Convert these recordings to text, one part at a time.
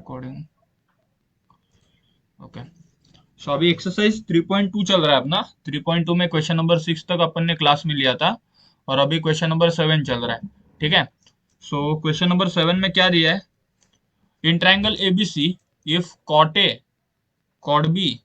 Recording. Okay, सो अभी exercise 3.2 चल रहा है अपना। 3.2 में क्वेश्चन नंबर 6 तक अपन ने क्लास में लिया था और अभी क्वेश्चन नंबर 7 चल रहा है। ठीक है, सो क्वेश्चन नंबर 7 में क्या दिया है? In triangle ABC, if cot A, cot B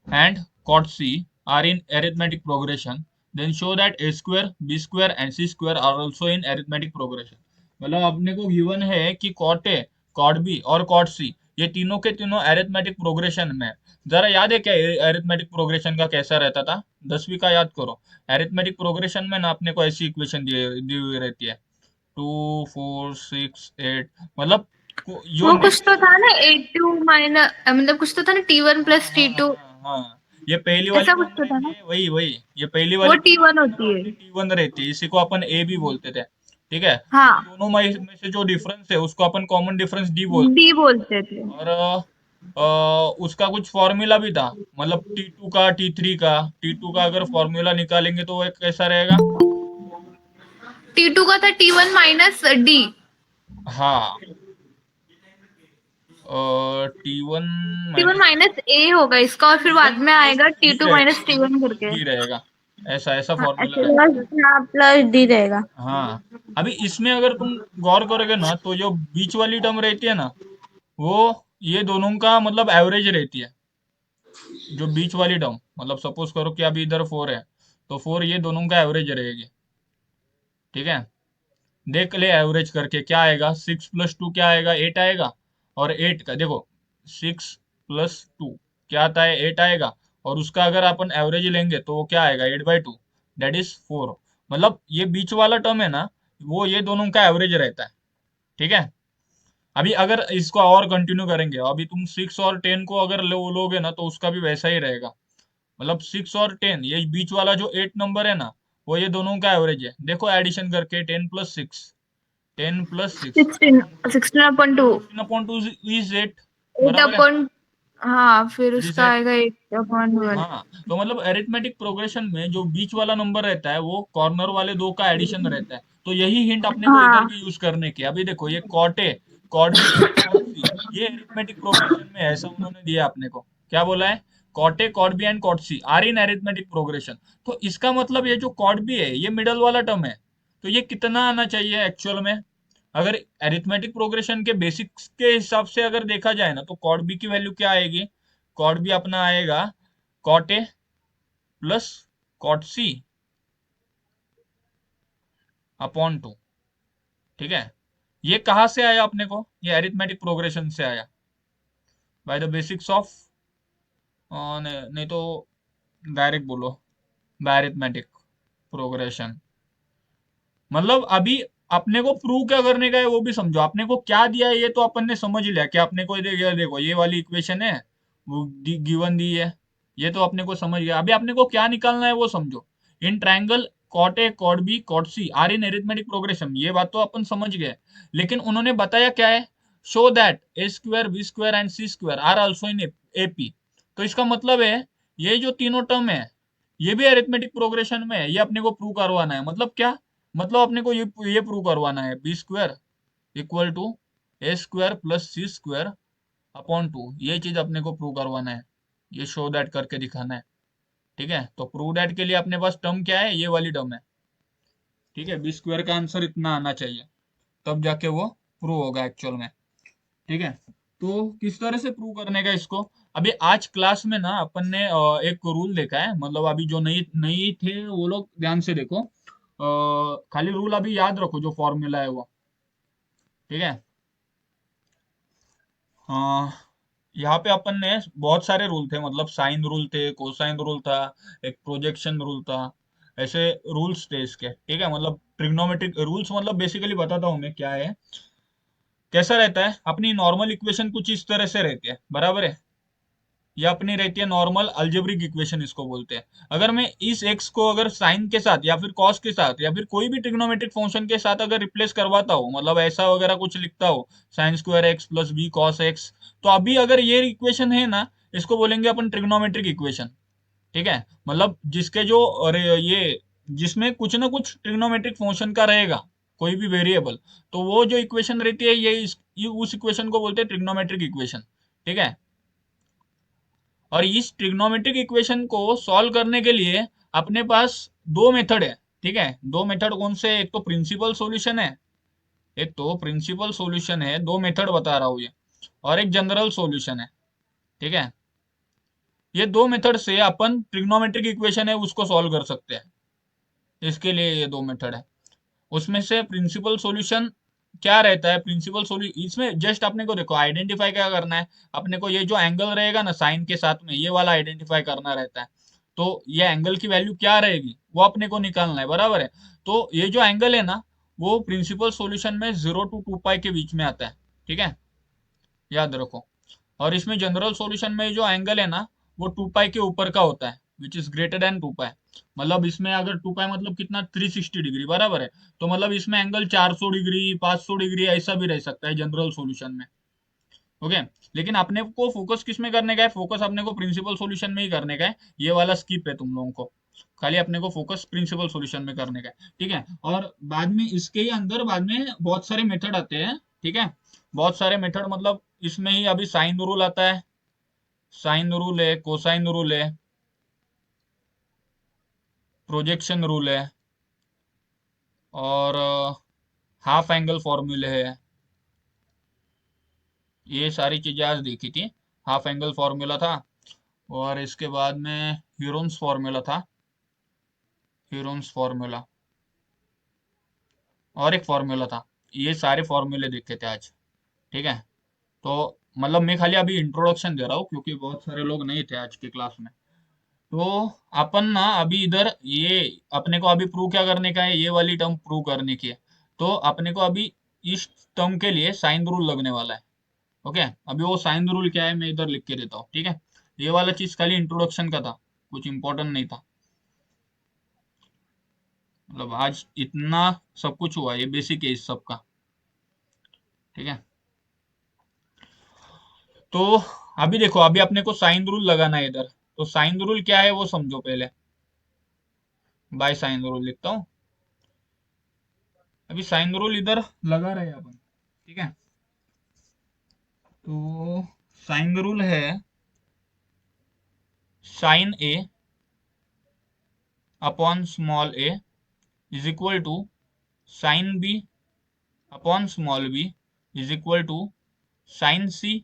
and cot C are in arithmetic progression, then show that a square, b square and c square are also in arithmetic progression। मतलब अपने को given है कि cot A, cot B और cot C ये तीनों के तीनों arithmetic progression में है। जरा याद है क्या arithmetic progression का कैसा रहता था? 10वीं का याद करो। arithmetic progression में ना अपने को ऐसी इक्वेशन दी हुई रहती है, 2 4 6 8, मतलब जो वो कुछ नेक्स्ट। तो था ना, A2 माइनस, मतलब कुछ तो था ना, T1 हाँ प्लस हाँ T2, हाँ हाँ, ये पहली वाली ऐसा कुछ टर्म तो था रहती ना। है, वही वही। ये पहली वो वाली टर्म T1 रहती है ना, होती है। अपनी T1 रहती है, इसी को अपन ए भी बोलते थे। ठीक है, इन हाँ, दोनों में से जो डिफरेंस है उसको अपन कॉमन डिफरेंस डी बोलते डी हैं। बोलते थे। और उसका कुछ फॉर्मूला भी था, मतलब T2 का, T3 का। T2 का अगर फॉर्मूला निकालेंगे तो वो एक कैसा रहेगा? T2 का था T1 माइनस डी। हाँ, T1 T1 माइनस माइनस ए होगा इसका, और फिर बाद T1 में प्लस आएगा डी T2 रहेगा, माइनस T1 T1 प्लस करके। डी रहेगा। ऐसा ऐसा हाँ, फॉर्मूला ऐसे रहता है। प्लस, हाँ, प्लस डी रहेगा। हाँ, अभी इसमें अगर तुम गौर करोगे ना तो जो बीच वाली टर्म रहती है ना, वो ये दोनों का मतलब एवरेज रहती है। जो बीच वाली टर्म, मतलब सपोज करो कि अभी इधर 4 है, तो 4 ये दोनों का एवरेज रहेगी। ठीक है, देख ले एवरेज करके क्या आएगा। 6 + 2 क्या आएगा? 8 आएगा। और 8 का देखो, 6 + 2 क्या आता है? 8 आएगा। और उसका अगर अपन एवरेज लेंगे तो वो क्या आएगा? 8/2, दैट इज 4। मतलब ये बीच वाला टर्म है ना, वो ये दोनों का एवरेज रहता है। ठीक है, अभी अगर इसको और कंटिन्यू करेंगे, अभी तुम 6 और 10 को अगर लोगे ना तो उसका भी वैसा ही रहेगा। मतलब 6 और 10, ये बीच वाला जो 8 नंबर है ना, वो ये दोनों का एवरेज है। देखो एडिशन करके, 10 + 6, 10 + 6, 16, 16/2, 16/2 इज 8, एट बराबर है। अपॉन, हाँ, फिर इट इज उसका 8। आएगा 8/1। हाँ, तो मतलब अरिथमेटिक प्रोग्रेशन में जो बीच वाला नंबर रहता है वो कॉर्नर वाले दो का एडिशन रहता है। तो यही हिंट अपने को इधर हाँ, भी यूज करने की। अभी देखो, ये cot A, cot B, cot C, ये अरिथमेटिक प्रोग्रेशन में है, ऐसा उन्होंने दिया अपने को। क्या बोला है? Cot A, cot B and cot C are in arithmetic progression. तो इसका मतलब ये जो कॉट बी है ये मिडल वाला टर्म है। तो ये कितना आना चाहिए एक्चुअल में? अगर अरिथमेटिक प्रोग्रेशन के बेसिक्स के हिसाब से अगर देखा जाए ना, तो कॉट बी की वैल्यू क्या आएगी? कॉट बी अपना आएगा cot A plus cot C upon 2। ठीक है, ये कहाँ से आया अपने को? ये अरिथमेटिक प्रोग्रेशन से आया, बाय द बेसिक्स ऑफ, नहीं तो डायरेक्ट बोलो, बाय अरिथमेटिक प्रोग्रेशन। मतलब अभी अपने को प्रूव क्या करने का है वो भी समझो। अपने को क्या दिया है ये तो अपन ने समझ लिया कि अपने को देखो ये वाली इक्वेशन है, वो गिवन दी है, ये तो अपने को समझ गया। अभी अपने को क्या निकालना है वो समझो। In triangle cot A, cot B, cot C are in arithmetic progression, ये बात तो अपन समझ गए। लेकिन उन्होंने बताया क्या है? Show that A square, B square and C square are also in AP. तो इसका मतलब है ये जो तीनों टर्म है ये भी अरिथमेटिक प्रोग्रेशन में है, ये अपने को प्रूव करवाना है। मतलब क्या? मतलब अपने को ये प्रूव करवाना है, B square equal to A square plus C square upon 2, ये चीज अपने को प्रूव करवाना है। ये शो दैट करके दिखाना है। ठीक है, तो प्रूव दैट के लिए अपने पास टर्म क्या है? ये वाली टर्म है। ठीक है, बी स्क्वायर का आंसर इतना आना चाहिए, तब जाके वो प्रूव होगा एक्चुअल में। ठीक है, तो किस तरह से प्रूव करने का इसको? अभी आज क्लास में ना अपन ने एक रूल देखा है, मतलब अभी जो नई नई थे वो लोग ध्यान से देखो। खाली रूल अभी याद रखो, जो फॉर्मूला है वो। ठीक है, हाँ, यहाँ पे अपन ने बहुत सारे रूल थे, मतलब साइन रूल थे, कोसाइन रूल था, एक प्रोजेक्शन रूल था, ऐसे रूल्स थे इसके। ठीक है, मतलब ट्रिग्नोमेट्रिक रूल्स, मतलब बेसिकली बताता हूँ मैं क्या है। कैसा रहता है? अपनी नॉर्मल इक्वेशन कुछ इस तरह से रहती है, बराबर है। ये अपनी रहती है नॉर्मल अलजेब्रिक इक्वेशन, इसको बोलते हैं। अगर मैं इस एक्स को अगर साइन के साथ या फिर कॉस के साथ या फिर कोई भी ट्रिग्नोमेट्रिक फंक्शन के साथ अगर रिप्लेस करवाता हूँ, मतलब ऐसा वगैरह कुछ लिखता हूँ, sine square x plus B cos x, तो अभी अगर ये इक्वेशन है ना, इसको बोलेंगे अपन ट्रिग्नोमेट्रिक इक्वेशन। ठीक है, मतलब जिसके जो, अरे ये जिसमें कुछ ना कुछ ट्रिग्नोमेट्रिक फंक्शन का रहेगा, कोई भी वेरिएबल, तो वो जो इक्वेशन रहती है ये उस इक्वेशन को बोलते हैं ट्रिग्नोमेट्रिक इक्वेशन। ठीक है, और इस ट्रिग्नोमेट्रिक इक्वेशन को सॉल्व करने के लिए अपने पास दो मेथड है। ठीक है, दो मेथड कौन से, एक तो प्रिंसिपल सॉल्यूशन है, एक तो प्रिंसिपल सॉल्यूशन है, दो मेथड बता रहा हूँ ये, और एक जनरल सॉल्यूशन है। ठीक है, ये दो मेथड से अपन ट्रिग्नोमेट्रिक इक्वेशन है उसको सॉल्व कर सकते हैं। इसके लिए ये दो मेथड है। उसमें से प्रिंसिपल सॉल्यूशन क्या रहता है, प्रिंसिपल सॉल्यूशन इसमें जस्ट अपने को देखो आइडेंटिफाई क्या करना है, अपने को ये जो एंगल रहेगा ना साइन के साथ में, ये वाला आइडेंटिफाई करना रहता है। तो ये एंगल की वैल्यू क्या रहेगी वो अपने को निकालना है, बराबर है। तो ये जो एंगल है ना वो प्रिंसिपल सॉल्यूशन में 0 to 2 पाई के बीच में आता है। ठीक है, याद रखो। और इसमें जनरल सॉल्यूशन में जो एंगल है ना वो 2 पाई के ऊपर का होता है, विच इज ग्रेटर देन 2 पाई। मतलब इसमें अगर 2 पाई मतलब कितना, 360 डिग्री, बराबर है। तो मतलब इसमें एंगल 400 डिग्री, 500 डिग्री ऐसा भी रह सकता है जनरल सॉल्यूशन में। ओके, लेकिन अपने को फोकस किस में करने का है, फोकस अपने को प्रिंसिपल सॉल्यूशन में ही करने का है। ये वाला स्किप है तुम लोगों को, खाली अपने को फोकस प्रिंसिपल सॉल्यूशन में करने का है। ठीक है, और बाद में इसके ही अंदर बाद में बहुत सारे मेथड आते हैं। ठीक है, बहुत सारे मेथड मतलब इसमें ही अभी साइन रूल आता है, साइन रूल है, कोसाइन रूल है, प्रोजेक्शन रूल है, और हाफ एंगल फॉर्मूले है। ये सारी चीजें आज देखी थी। हाफ एंगल फॉर्मूला था, और इसके बाद में ह्यूरोन्स फॉर्मूला था, ह्यूरोन्स फॉर्मूला, और एक फॉर्मूला था। ये सारे फॉर्मूले देखे थे आज। ठीक है, तो मतलब मैं खाली अभी इंट्रोडक्शन दे रहा हूँ क्योंकि बहुत सारे लोग नहीं थे आज की क्लास में। तो अपन ना अभी इधर ये अपने को अभी प्रूव क्या करने का है, ये वाली टर्म प्रूव करने की है। तो अपने को अभी इस टर्म के लिए साइन रूल लगने वाला है। ओके, अभी वो साइन रूल क्या है मैं इधर लिख के देता हूँ। ठीक है, ये वाला चीज खाली इंट्रोडक्शन का था, कुछ इंपॉर्टेंट नहीं था। मतलब आज इतना सब कुछ हुआ, ये बेसिक है इस सब का। ठीक है, तो अभी देखो अभी अपने को साइन रूल लगाना है इधर। तो साइन रूल क्या है वो समझो पहले। बाय साइन रूल लिखता हूँ। अभी साइन रूल इधर लगा रहे हैं अपन। ठीक है, तो साइन रूल है sine A upon small A is equal to sine B upon small B is equal to sine C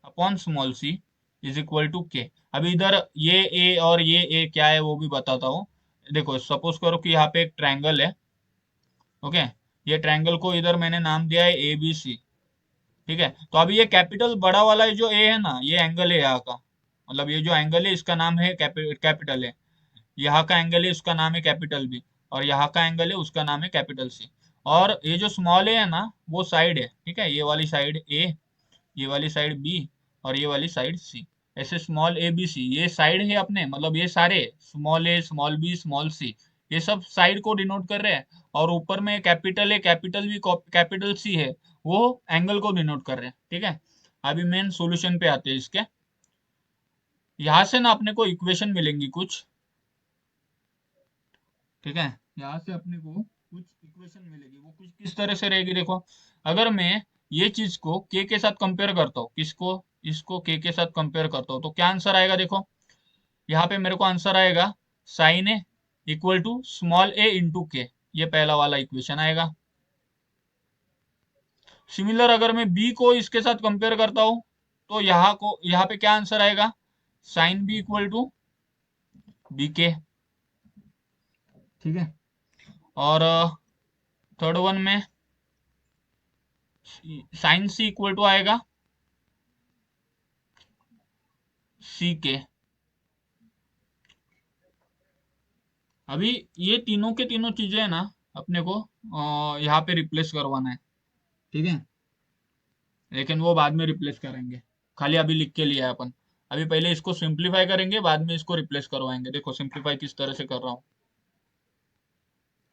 upon small C is equal to K. अभी इधर ये ए और ये ए क्या है वो भी बताता हूँ। देखो सपोज करो कि यहाँ पे एक ट्रायंगल है। ओके, ये ट्रायंगल को इधर मैंने नाम दिया है ए बी सी। ठीक है, तो अभी ये कैपिटल बड़ा वाला जो ए है ना ये एंगल है यहाँ का, मतलब ये जो एंगल है इसका नाम है कैपिटल है। यहाँ का एंगल है उसका नाम है कैपिटल बी, और यहाँ का एंगल है उसका नाम है कैपिटल सी। और ये जो स्मॉल ए है ना वो साइड है। ठीक है, ये वाली साइड ए, ये वाली साइड बी, और ये वाली साइड सी। ऐसे स्मॉल ए बी सी ये साइड है अपने, मतलब ये सारे स्मॉल ए स्मॉल बी स्मॉल सी ये सब साइड को डिनोट कर रहे हैं। और ऊपर में capital A capital B capital C है, वो एंगल को डिनोट कर रहे हैं। ठीक है, अभी मेन सॉल्यूशन पे आते हैं इसके। यहाँ से ना अपने को इक्वेशन मिलेंगी कुछ। ठीक है, यहाँ से अपने को कुछ इक्वेशन मिलेगी, वो कुछ किस तरह से रहेगी देखो। अगर मैं ये चीज को के साथ कंपेयर करता हूँ, किसको, इसको के साथ कंपेयर करता हूँ, तो क्या आंसर आएगा देखो। यहाँ पे मेरे को आंसर आएगा sine A equal to small A into K, ये पहला वाला इक्वेशन आएगा। सिमिलर अगर मैं बी को इसके साथ कंपेयर करता हूँ तो यहाँ पे क्या आंसर आएगा, sine B equal to B K. ठीक है, और थर्ड वन में साइन सी इक्वल टू आएगा सी के। अभी ये तीनों के तीनों चीजें है ना अपने को यहाँ पे रिप्लेस करवाना है। ठीक है, लेकिन वो बाद में रिप्लेस करेंगे, खाली अभी लिख के लिया है अपन। अभी पहले इसको सिंप्लीफाई करेंगे, बाद में इसको रिप्लेस करवाएंगे। देखो सिंप्लीफाई किस तरह से कर रहा हूँ।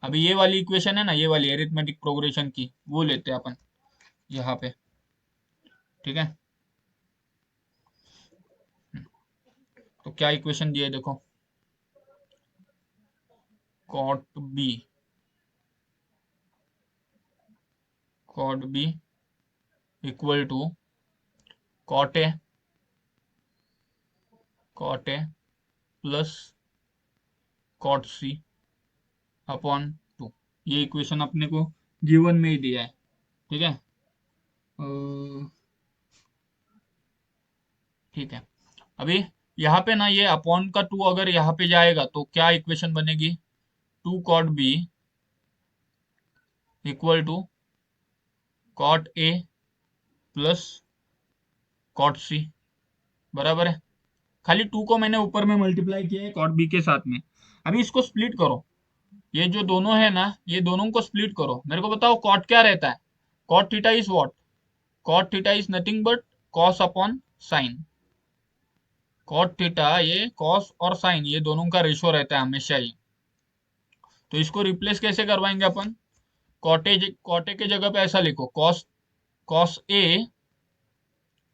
अभी ये वाली इक्वेशन है ना, ये वाली एरिथमेटिक प्रोग्रेशन की, वो लेते हैं अपन यहाँ पे। ठीक है, तो क्या इक्वेशन दिए देखो, cot B, cot B equal to cot A plus cot C upon 2। ये इक्वेशन अपने को गिवन में ही दिया है, ठीक है। ठीक है, अभी यहाँ पे ना ये अपॉन का 2 अगर यहाँ पे जाएगा तो क्या इक्वेशन बनेगी, 2 cot B equal to cot A plus cot C, बराबर है। खाली 2 को मैंने ऊपर में मल्टीप्लाई किया है कॉट बी के साथ में। अभी इसको स्प्लिट करो, ये जो दोनों है ना, ये दोनों को स्प्लिट करो। मेरे को बताओ कॉट क्या रहता है, cot theta is what, cot theta is nothing but cos upon sine. Cot theta ये कॉस और साइन ये दोनों का रेशो रहता है हमेशा ही। तो इसको रिप्लेस कैसे करवाएंगे अपन, कॉटे के जगह पे ऐसा लिखो, cos cos A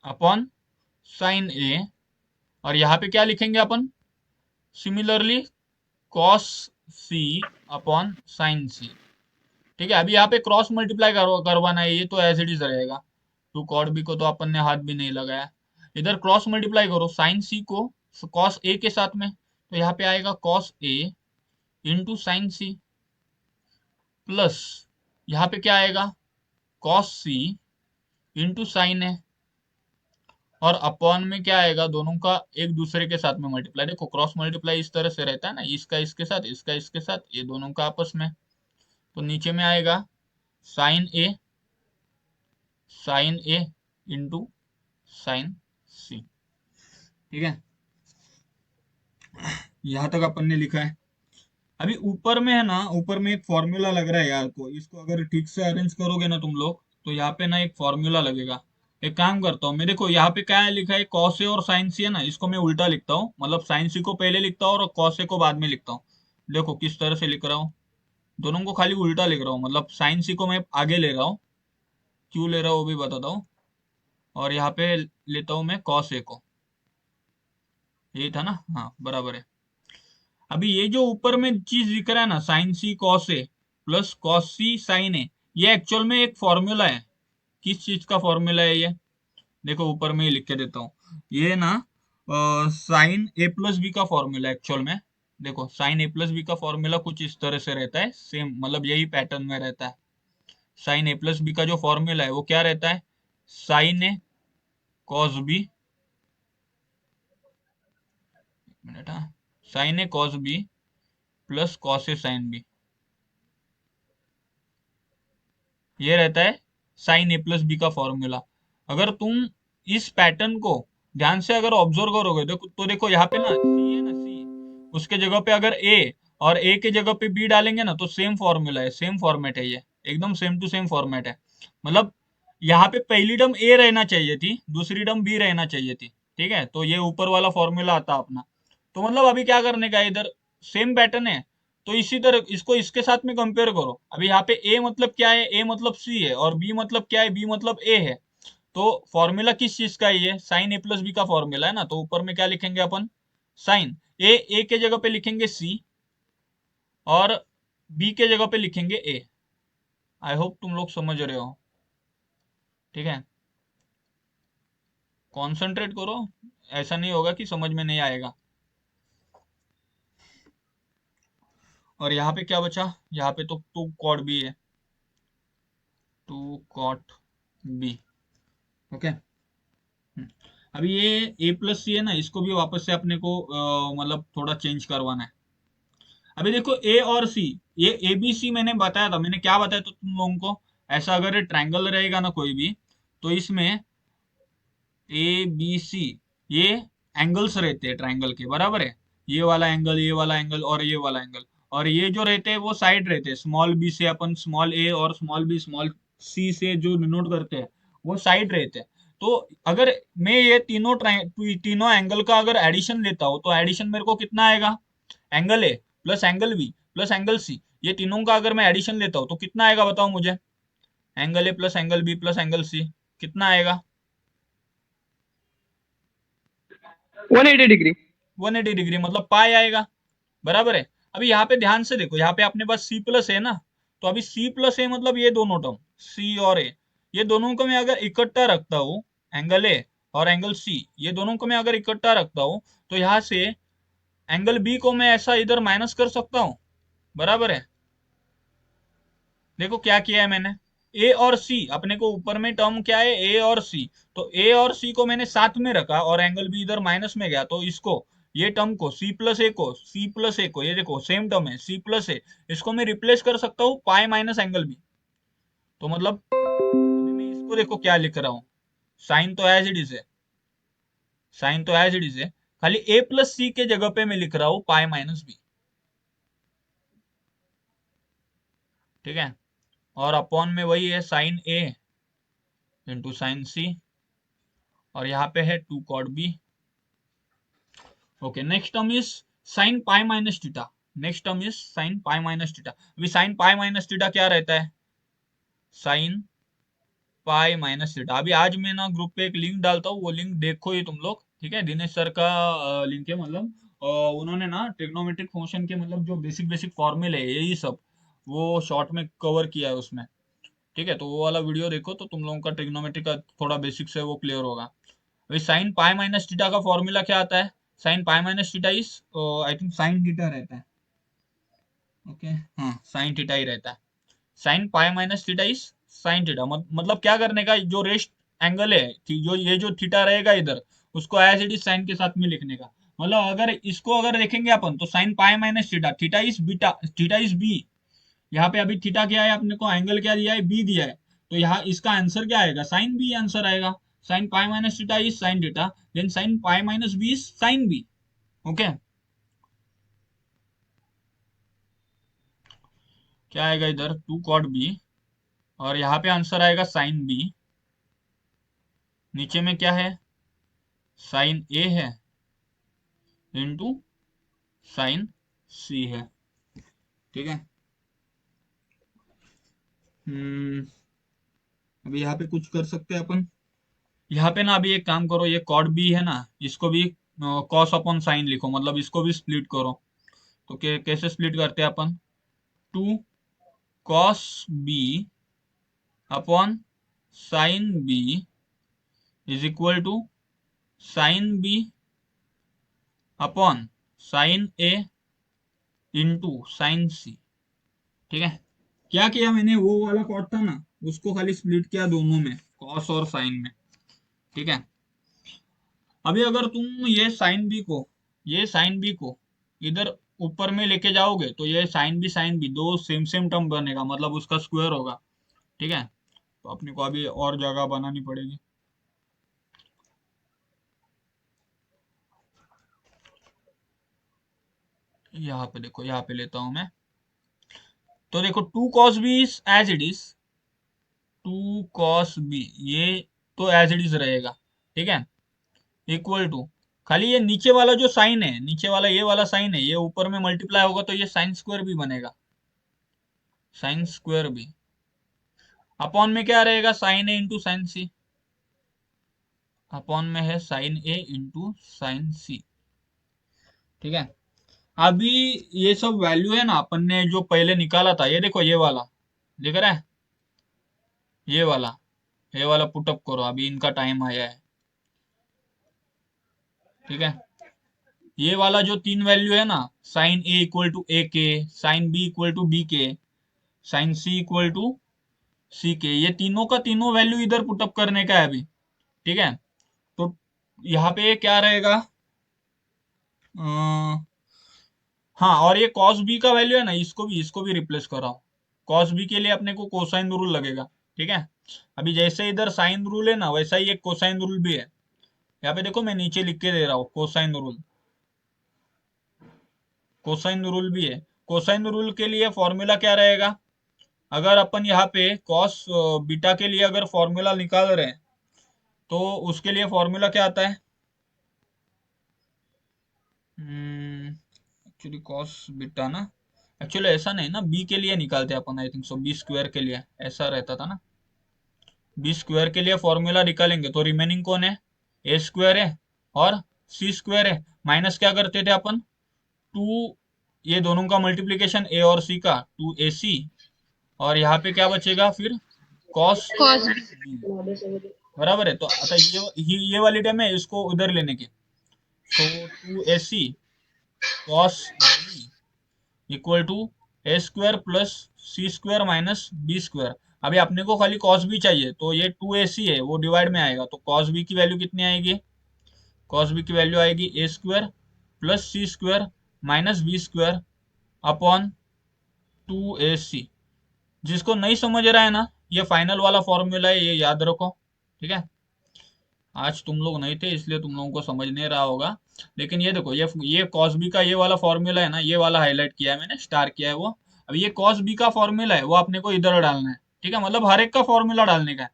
upon sine ए, और यहाँ पे क्या लिखेंगे अपन, सिमिलरली कॉस सी अपॉन साइन सी। ठीक है, अभी यहाँ पे क्रॉस मल्टीप्लाई करवाना है, ये तो एज इट इज रहेगा। टू कॉट बी को तो अपन ने हाथ भी नहीं लगाया, इधर क्रॉस मल्टीप्लाई करो साइन सी को कॉस ए के साथ में, तो यहाँ पे आएगा cos A into sine C plus यहाँ पे क्या आएगा कॉस सी इंटू साइन है, और अपॉन में क्या आएगा, दोनों का एक दूसरे के साथ में मल्टीप्लाई। देखो क्रॉस मल्टीप्लाई इस तरह से रहता है ना, इसका इसके साथ, इसका इसके साथ, ये दोनों का आपस में। तो नीचे में आएगा sine A into sine C. ठीक है, यहां तक अपन ने लिखा है। अभी ऊपर में है ना, ऊपर में एक फॉर्मूला लग रहा है यार, को इसको अगर ठीक से अरेंज करोगे ना तुम लोग, तो यहाँ पे ना एक फॉर्मूला लगेगा। एक काम करता हूँ मैं, देखो यहाँ पे क्या है लिखा है, कॉस ए और साइन सी है ना, इसको मैं उल्टा लिखता हूँ, मतलब साइन सी को पहले लिखता हूँ और कॉस ए को बाद में लिखता हूँ। देखो किस तरह से लिख रहा हूँ, दोनों को खाली उल्टा लिख रहा हूँ, मतलब साइन सी को मैं आगे ले रहा हूँ, क्यों ले रहा हूँ वो भी बताता हूँ, और यहाँ पे लेता हूँ मैं कॉस ए को, यही था ना, हाँ बराबर है। अभी ये जो ऊपर में चीज दिख रहा है ना, sign C cos A plus cos C sign ए, ये एक्चुअल में एक फॉर्मूला है। किस चीज का फॉर्मूला है ये, देखो ऊपर में ही लिख के देता हूँ, ये ना साइन ए प्लस बी का फॉर्मूला एक्चुअल में। देखो साइन ए प्लस बी का फॉर्मूला कुछ इस तरह से रहता है, सेम मतलब यही पैटर्न में रहता है। साइन ए प्लस बी का जो फॉर्मूला है वो क्या रहता है, साइन ए कॉस बी, मिनट, हाँ, sign A cos B plus cos A sine B, ये रहता है साइन ए प्लस बी का फॉर्मूला। अगर तुम इस पैटर्न को ध्यान से अगर ऑब्जर्व करोगे तो देखो यहाँ पे ना सी है ना, सी उसके जगह पे अगर ए और ए के जगह पे बी डालेंगे ना, तो सेम फॉर्मूला है, सेम फॉर्मेट है, ये एकदम सेम टू सेम फॉर्मेट है। मतलब यहाँ पे पहली टर्म ए रहना चाहिए थी, दूसरी टर्म बी रहना चाहिए थी, ठीक है, तो ये ऊपर वाला फॉर्मूला आता अपना। तो मतलब अभी क्या करने का है, इधर सेम पैटर्न है, तो इसी तरह इसको इसके साथ में कंपेयर करो। अभी यहाँ पे ए मतलब क्या है, ए मतलब सी है, और बी मतलब क्या है, बी मतलब ए है। तो फॉर्मूला किस चीज का है, ये साइन ए प्लस बी का फॉर्मूला है ना, तो ऊपर में क्या लिखेंगे अपन, साइन ए के जगह पे लिखेंगे सी, और बी के जगह पे लिखेंगे ए। आई होप तुम लोग समझ रहे हो, ठीक है, कॉन्सेंट्रेट करो, ऐसा नहीं होगा कि समझ में नहीं आएगा। और यहाँ पे क्या बचा, यहाँ पे तो टू कॉट बी है, टू कॉट बी, ओके। अभी ये ए प्लस सी है ना, इसको भी वापस से अपने को मतलब थोड़ा चेंज करवाना है। अभी देखो ए और सी, ये ए बी सी मैंने बताया था, मैंने क्या बताया था तुम लोगों को, ऐसा अगर ट्रायंगल रहेगा ना कोई भी, तो इसमें ए बी सी ये एंगल्स रहते हैं ट्रायंगल के, बराबर है, ये वाला एंगल, ये वाला एंगल और ये वाला एंगल, और ये जो रहते हैं वो साइड रहते हैं, स्मॉल बी से अपन स्मॉल ए और स्मॉल बी स्मॉल सी से जो डिनोट करते हैं वो साइड रहते हैं। तो अगर मैं ये तीनों एंगल का अगर एडिशन लेता हूँ, तो एडिशन मेरे को कितना आएगा, angle A plus angle B plus angle C, ये तीनों का अगर मैं एडिशन लेता हूँ तो कितना आएगा बताओ मुझे, angle A plus angle B plus angle C कितना आएगा, 180 डिग्री। 180 डिग्री मतलब पाई आएगा, बराबर है। अभी यहाँ पे ध्यान से देखो, यहाँ पे अपने पास सी प्लस है ना, तो अभी सी प्लस है मतलब ये दोनों टर्म सी और ए, ये दोनों को मैं अगर इकट्ठा रखता हूँ, एंगल ए और एंगल सी, ये दोनों को मैं अगर इकट्ठा रखता हूँ, तो यहाँ से एंगल बी को मैं ऐसा इधर माइनस कर सकता हूँ, बराबर है। देखो क्या किया है मैंने, ए और सी अपने को ऊपर में टर्म क्या है, ए और सी, तो ए और सी को मैंने साथ में रखा और एंगल बी इधर माइनस में गया, तो इसको, ये टर्म को सी प्लस ए को ये देखो सेम टर्म है सी प्लस ए, इसको मैं रिप्लेस कर सकता हूँ पाई माइनस एंगल बी। तो मतलब अभी मैं इसको देखो क्या लिख रहा हूँ, साइन तो एज इट इज है, साइन तो एज इट इज है, खाली ए प्लस सी के जगह पे मैं लिख रहा हूँ पाई माइनस बी, ठीक है। और अपॉन में वही है sine A into sine C, और यहाँ पे है 2 cot B. Okay, next term is sine pi minus theta, next term is sine pi minus theta. अभी साइन पाई माइनस थीटा क्या रहता है, साइन पाई माइनस थीटा। अभी आज मैं ना ग्रुप पे एक लिंक डालता हूँ, वो लिंक देखो ही तुम लोग, ठीक है। दिनेश सर का लिंक है, मतलब उन्होंने ना ट्रिग्नोमेट्रिक फंक्शन के मतलब जो बेसिक बेसिक फॉर्मूले है यही सब वो शॉर्ट में कवर किया है उसमें, ठीक है। तो वो वाला वीडियो देखो तो तुम लोगों का ट्रिग्नोमेट्री का थोड़ा बेसिक्स है वो क्लियर होगा। अभी साइन पाई माइनस थीटा का फॉर्मूला क्या आता है, sign pi minus theta is, I think sine theta रहता है, ओके, हाँ साइन थीटा ही रहता है। Sign pi minus theta is sine theta, मतलब क्या करने का, जो रेस्ट एंगल है जो ये जो थीटा रहेगा इधर, उसको एज इट इज साइन के साथ में लिखने का। मतलब अगर इसको अगर देखेंगे अपन तो sine pi minus theta, theta is beta, theta is B, यहाँ पे अभी थीटा क्या है अपने को, एंगल क्या दिया है, बी दिया है, तो यहाँ इसका आंसर क्या आएगा, साइन बी आंसर आएगा। Sine pi minus theta is sine theta, then sine pi minus B is sine B, okay. क्या आएगा इधर, 2 कॉट बी, और यहाँ पे आंसर आएगा साइन बी, नीचे में क्या है, साइन ए है इंटू साइन सी है, ठीक है। अभी यहाँ पे कुछ कर सकते हैं अपन, यहाँ पे ना अभी एक काम करो, ये कॉट बी है ना, इसको भी कॉस अपॉन साइन लिखो, मतलब इसको भी स्प्लिट करो। तो कैसे स्प्लिट करते हैं अपन, 2 cos B upon sine B is equal to sine B upon sine A into sine C, ठीक है। क्या किया मैंने, वो वाला कॉट था ना उसको खाली स्प्लिट किया दोनों में, कॉस और साइन में, ठीक है। अभी अगर तुम ये साइन बी को इधर ऊपर में लेके जाओगे तो ये साइन बी दो सेम सेम टर्म बनेगा, मतलब उसका स्क्वायर होगा, ठीक है। तो अपने को अभी और जगह बनानी पड़ेगी, यहाँ पे देखो, यहाँ पे लेता हूं मैं। तो देखो 2 cos b is as it is, 2 cos b ये तो एज इट इज रहेगा, ठीक है, इक्वल टू, खाली ये नीचे वाला जो साइन है, नीचे वाला ये वाला साइन है, ये ऊपर में मल्टीप्लाई होगा तो ये साइन स्क्वायर भी बनेगा, साइन स्क्वायर भी, अपॉन में क्या रहेगा, sign A into sine C, upon में है sine A into sine C, ठीक है। अभी ये सब वैल्यू है ना अपन ने जो पहले निकाला था, ये देखो ये वाला दिख रहा है, ये वाला पुटअप करो, अभी इनका टाइम आया है, ठीक है। ये वाला जो 3 वैल्यू है ना, sine A equal to A के, sine B equal to B के, sine C equal to C के, ये तीनों का तीनों वैल्यू इधर पुटअप करने का है अभी, ठीक है। तो यहाँ पे क्या रहेगा, हाँ, और ये cos b का वैल्यू है ना, इसको भी रिप्लेस कराओ, cos b के लिए अपने को कोसाइन रूल लगेगा, ठीक है। अभी जैसे इधर साइन रूल है ना, वैसा ही एक कोसाइन रूल भी है, यहाँ पे देखो मैं नीचे लिख के दे रहा हूँ, कोसाइन रूल भी है। कोसाइन रूल के लिए फॉर्मूला क्या रहेगा, अगर अपन यहाँ पे कॉस बीटा के लिए अगर फॉर्मूला निकाल रहे हैं तो उसके लिए फॉर्मूला क्या आता है, एक्चुअली कॉस बीटा ना, एक्चुअली ऐसा नहीं ना, बी के लिए निकालते अपन, I think so B square के लिए ऐसा रहता था ना, बी स्क्वायर के लिए फॉर्मूला निकालेंगे तो रिमेनिंग कौन है, ए स्क्वायर है और सी स्क्वायर है, माइनस क्या करते थे अपन, 2, ये दोनों का मल्टीप्लीकेशन ए और सी का 2ac, और यहाँ पे क्या बचेगा फिर कॉस cos बराबर है। तो आता ये वाली टर्म है, इसको उधर लेने की। So 2ac cos b equal to A square plus C square minus B square. अभी अपने को खाली कॉस बी चाहिए, तो ये 2ac है वो डिवाइड में आएगा, तो कॉस बी की वैल्यू कितनी आएगी? कॉस बी की वैल्यू आएगी A square plus C square minus B square upon 2ac। जिसको नहीं समझ रहा है ना, ये फाइनल वाला फॉर्मूला है, ये याद रखो, ठीक है। आज तुम लोग नहीं थे इसलिए तुम लोगों को समझ नहीं रहा होगा, लेकिन ये देखो, ये cos b का ये वाला फॉर्मूला है ना, ये वाला हाईलाइट किया है मैंने, स्टार किया है वो। अब ये cos b का फॉर्मूला है वो अपने को इधर डालना है, ठीक है, मतलब हर एक का फॉर्मूला डालने का है।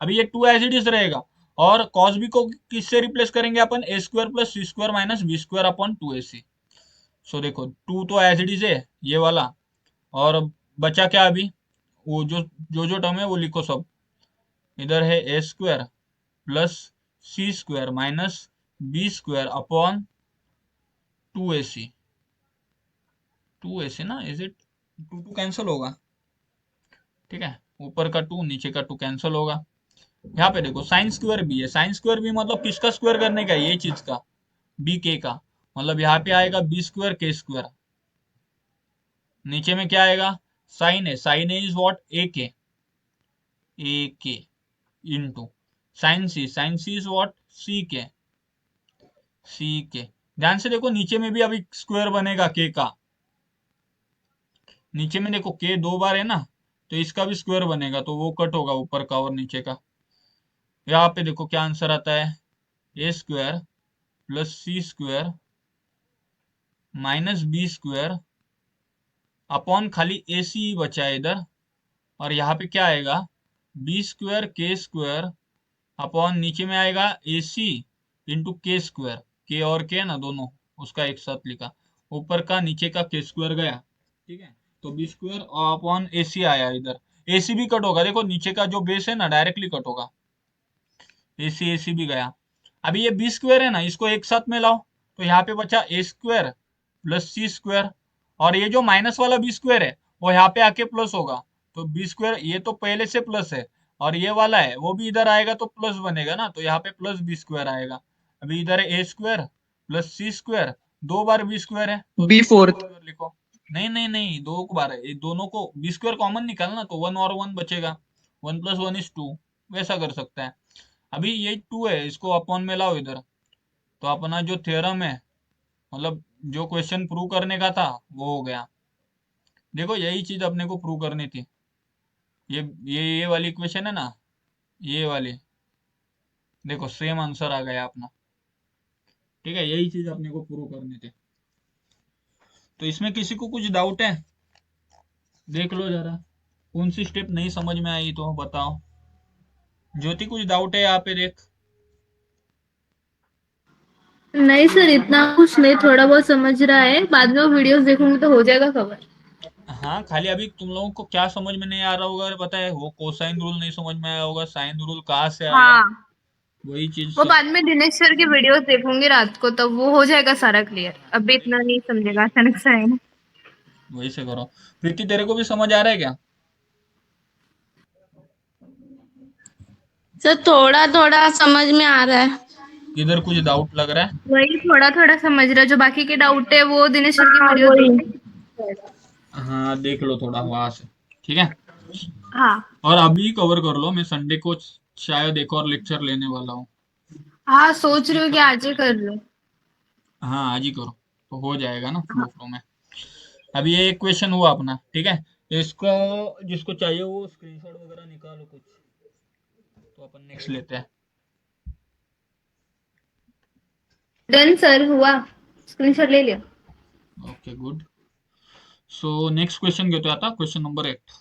अभी ये 2 एज इट इज रहेगा, और cos b को किससे रिप्लेस करेंगे अपन? A square plus C square minus B square upon 2ac। So देखो 2 तो एज इट इज है ये वाला, और बचा क्या अभी? वो जो टर्म है वो लिखो सब। इधर है A square plus C square minus B square upon 2ac। 2ac ना, इज इट? 2 कैंसिल होगा, ठीक है, ऊपर का 2 नीचे का 2 कैंसिल होगा। यहाँ पे देखो साइन स्क्वायर भी है, साइन स्क्वायर भी मतलब किसका स्क्वायर करने का है? ये चीज का, बी के का, मतलब यहाँ पे आएगा बी स्क्वायर के स्क्वायर। नीचे में क्या आएगा? साइन है, sine A is what? A के into sine C is what? C के। ध्यान से देखो नीचे में भी अभी स्क्वायर बनेगा के का, नीचे में देखो के 2 बार है ना, तो इसका भी स्क्वायर बनेगा, तो वो कट होगा ऊपर का और नीचे का। यहाँ पे देखो क्या आंसर आता है, A square plus C square minus B square upon खाली ए सी बचा है इधर, और यहाँ पे क्या आएगा? बी स्क्वायर के स्क्वायर अपॉन नीचे में आएगा ए सी इंटू के स्क्वायर, के और के ना दोनों, उसका एक साथ लिखा, ऊपर का नीचे का के स्क्वायर गया, ठीक है। तो बी स्क्वायर अपॉन ए सी आया इधर, ए सी भी कट होगा, देखो नीचे का जो बेस है ना डायरेक्टली कट होगा, ए सी भी गया। अभी ये बी स्क्वायर है ना, इसको एक साथ में लाओ, तो यहाँ पे बचा ए स्क्वायर प्लस सी स्क्वायर, और ये जो माइनस वाला बी स्क्वायर है वो यहाँ पे आके प्लस होगा, तो बी स्क्वायर ये तो पहले से प्लस है, और ये वाला है वो भी इधर आएगा तो प्लस बनेगा ना, तो यहाँ पे प्लस बी स्क्वायर आएगा। अभी इधर है A square plus C square, 2 bar B square है तो बी फोर्थ। स्क्वायर लिखो। नहीं नहीं नहीं, 2 बार है, ये दोनों को बी स्क्वायर कॉमन निकालना, तो 1 और 1 बचेगा, 1 प्लस 1 इज 2, वैसा कर सकता है। अभी ये 2 है, इसको अपॉन में लाओ इधर, तो अपना जो थ्योरम है, मतलब जो क्वेश्चन प्रूव करने का था वो हो गया। देखो यही चीज अपने को प्रूव करनी थी, ये वाली इक्वेशन है ना, ये वाली, देखो सेम आंसर आ गया अपना, ठीक है, यही चीज अपने को प्रूव करनी थी। तो इसमें किसी को कुछ डाउट है? देख लो जरा, कौन सी स्टेप नहीं समझ में आई तो बताओ। ज्योति कुछ डाउट है यहाँ पे देख? नहीं सर, इतना कुछ नहीं, थोड़ा बहुत समझ रहा है, बाद में वो वीडियोस देखूंगी तो हो जाएगा कवर। हाँ, खाली अभी तुम लोगों को क्या समझ में नहीं आ रहा होगा पता है? वो कोसाइन रूल नहीं समझ में आया होगा, साइन रूल कहाँ से आया, हाँ, वही चीज वो सब। बाद में दिनेश सर की वीडियोस देखूंगी रात को, तब वो हो जाएगा सारा क्लियर, अभी इतना नहीं समझेगा अचानक से है ना। वही से करो। प्रीति तेरे को भी समझ आ रहा है क्या? सर थोड़ा थोड़ा समझ में आ रहा है। किधर कुछ डाउट लग रहा है? वही थोड़ा थोड़ा समझ रहा है, जो बाकी के डाउट है वो दिनेश सर की हाँ वीडियोस वही। देख। हाँ देख लो थोड़ा वहां से, ठीक है। हाँ और अभी कवर कर लो, मैं संडे को शायद एक और लेक्चर लेने वाला हूँ। हाँ, सोच रही हूँ कि आज ही कर लूँ। हाँ आज ही करो, तो हो जाएगा ना फ्लो फ्लो में। अभी ये एक क्वेश्चन हुआ अपना, ठीक है, इसको जिसको चाहिए वो स्क्रीनशॉट वगैरह निकालो कुछ, तो अपन नेक्स्ट लेते हैं। डन सर, हुआ, स्क्रीनशॉट ले लिया। Okay good. So next question घेतोय आता, question number 8।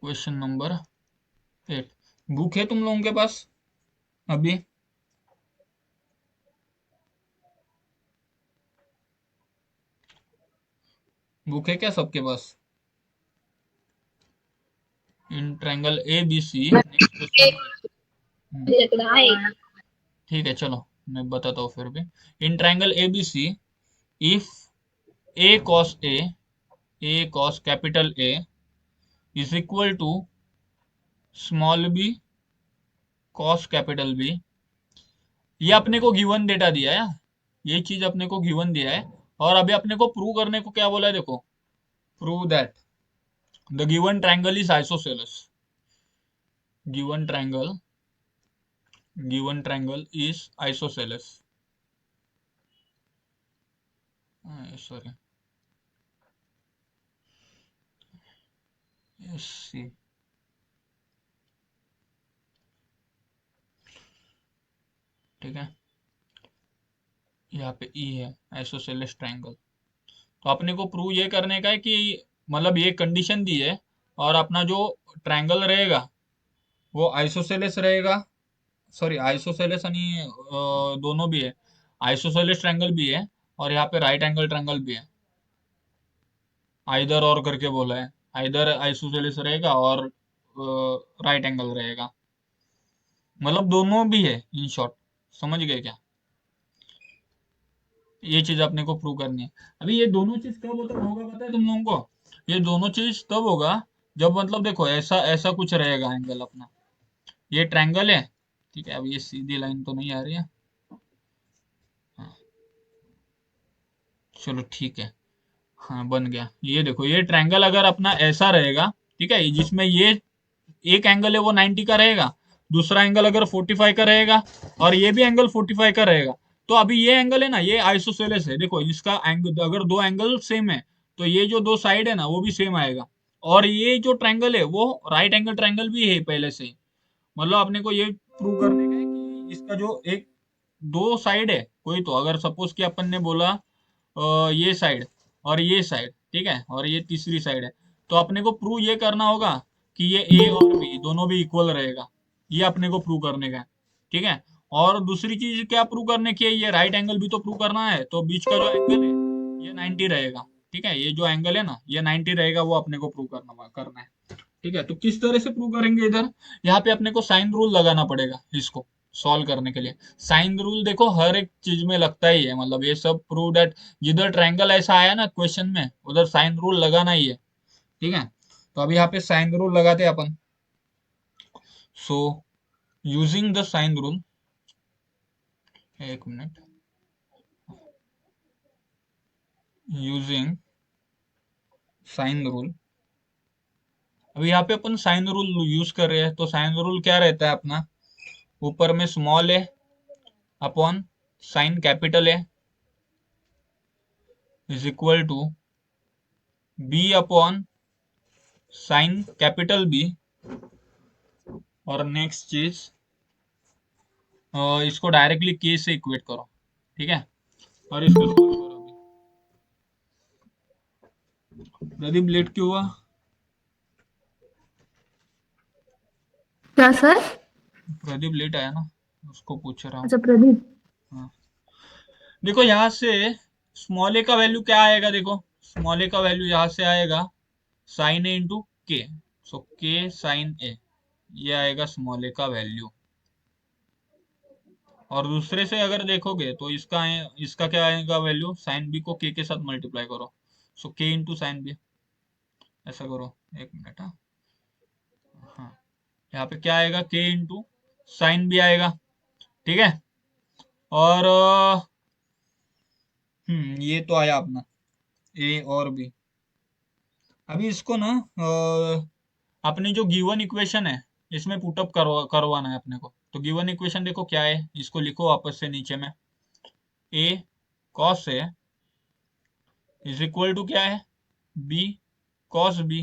Question number 8, book है तुम लोगों के पास अभी? बुक है क्या सबके पास? In triangle A B C, next question. ठीक है चलो मैं बताता हूँ फिर भी। In triangle A B C, if A cos capital A is equal to small B cos capital B. ये अपने को गिवन डेटा दिया है, ये चीज अपने को गिवन दिया है। और अभी अपने को प्रूव करने को क्या बोला है, देखो, prove that the given triangle is isosceles. Given triangle is isosceles. Sorry, C, ठीक है, यहाँ पे ई है, आइसोसेलेस ट्रायंगल। तो अपने को प्रूव ये करने का है कि मतलब ये कंडीशन दी है और अपना जो ट्रायंगल रहेगा वो आइसोसेलेस रहेगा। सॉरी, आइसोसेलेस यानी दोनों भी है, आइसोसेलेस ट्रायंगल भी है और यहाँ पे राइट एंगल ट्रायंगल भी है। आइदर और करके बोला है, आइदर आइसोसेलेस रहेगा और राइट एंगल रहेगा, मतलब दोनों भी है इन शॉर्ट। समझ गए क्या? ये चीज अपने को प्रूव करनी है। अभी ये दोनों चीज कब होगा पता है तुम लोगों को? ये दोनों चीज तब होगा जब मतलब देखो ऐसा ऐसा कुछ रहेगा एंगल अपना, ये ट्रायंगल है, ठीक है। अब ये सीधी लाइन तो नहीं आ रही है, हाँ, चलो ठीक है, हाँ बन गया। ये देखो, ये ट्रायंगल अगर अपना ऐसा रहेगा, ठीक है, जिसमें ये एक एंगल है वो 90 का रहेगा, दूसरा एंगल अगर 45 का रहेगा और ये भी एंगल 45 का रहेगा, तो अभी ये एंगल है ना, ये आइसोसेलेस है। देखो इसका एंगल, अगर दो एंगल सेम है तो ये जो दो साइड है ना वो भी सेम आएगा। और ये जो ट्रायंगल है वो राइट एंगल ट्रायंगल भी है पहले से ही। मतलब अपने को ये प्रूव करने का है कि इसका जो एक दो साइड है कोई, तो अगर सपोज कि अपन ने बोला ये साइड और ये साइड, ठीक है, और ये तीसरी साइड है, तो अपने को प्रूव ये करना होगा कि ये ए और बी दोनों भी इक्वल रहेगा। ये अपने को प्रूव करने का है, ठीक है। और दूसरी चीज क्या प्रूव करने की है, ये राइट एंगल भी तो प्रूव करना है, तो बीच का जो एंगल है ये 90 रहेगा, ठीक है। ये जो एंगल है ना ये 90 रहेगा, वो अपने को प्रूव करना है, ठीक है। तो किस तरह से प्रूव करेंगे इधर, यहाँ पे अपने को साइन रूल लगाना पड़ेगा इसको सॉल्व करने के लिए। साइन रूल देखो हर एक चीज में लगता ही है, मतलब ये सब प्रूव दैट जिधर ट्रायंगल ऐसा आया ना क्वेश्चन में उधर साइन रूल लगाना ही है, ठीक है। तो अभी यहाँ पे साइन रूल लगाते हैं अपन। So using the sine rule, एक मिनट, यूजिंग साइन रूल, अभी यहाँ पे अपन साइन रूल यूज कर रहे हैं। तो साइन रूल क्या रहता है अपना, ऊपर में स्मॉल है अपॉन साइन कैपिटल है is equal to B upon sine capital B. और नेक्स्ट चीज, इसको डायरेक्टली के से इक्वेट करो, ठीक है, और इसको solve करो। अभी प्रदीप लेट क्यों हुआ? क्या सर? प्रदीप लेट आया ना, उसको पूछ रहा हूँ। अच्छा प्रदीप। हाँ, देखो यहाँ से स्मॉल ए का वैल्यू क्या आएगा, देखो स्मॉल ए का वैल्यू यहाँ से आएगा साइन ए इंटू के। सो के साइन ए, ये आएगा स्मॉल ए का वैल्यू। और दूसरे से अगर देखोगे तो इसका क्या आएगा वैल्यू, साइन बी को के साथ मल्टीप्लाई करो, सो के इंटू साइन बी। ऐसा करो, एक मिनट, हाँ हाँ, यहाँ पे क्या आएगा, के इंटू साइन बी आएगा, ठीक है। और ये तो आया अपना ए और बी। अभी इसको ना अपनी जो गिवन इक्वेशन है इसमें पुटअप करवाना है अपने को। तो गिवन इक्वेशन देखो क्या है, इसको लिखो वापस से नीचे में, A cos A is equal to क्या है, बी कॉस बी।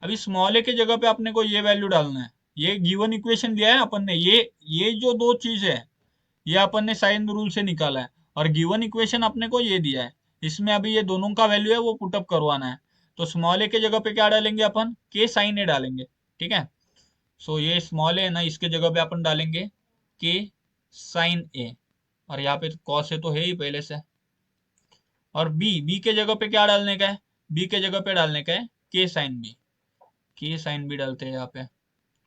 अभी स्मॉल ए के जगह पे अपने को ये वैल्यू डालना है, ये गिवन इक्वेशन दिया है अपन ने, ये जो दो चीज है ये अपन ने साइन रूल से निकाला है, और गिवन इक्वेशन अपने को ये दिया है, इसमें अभी ये दोनों का वैल्यू है वो पुटअप करवाना है। तो स्मॉल ए के जगह पे क्या डालेंगे अपन, के साइन ए डालेंगे, ठीक है। सो ये स्मॉल ए है ना, इसके जगह पे अपन डालेंगे के साइन ए, और यहाँ पे कॉस ए तो है ही पहले से। और बी के जगह पे क्या डालने का है, बी के जगह पे डालने का है के साइन बी। के साइन बी डालते हैं यहाँ पे,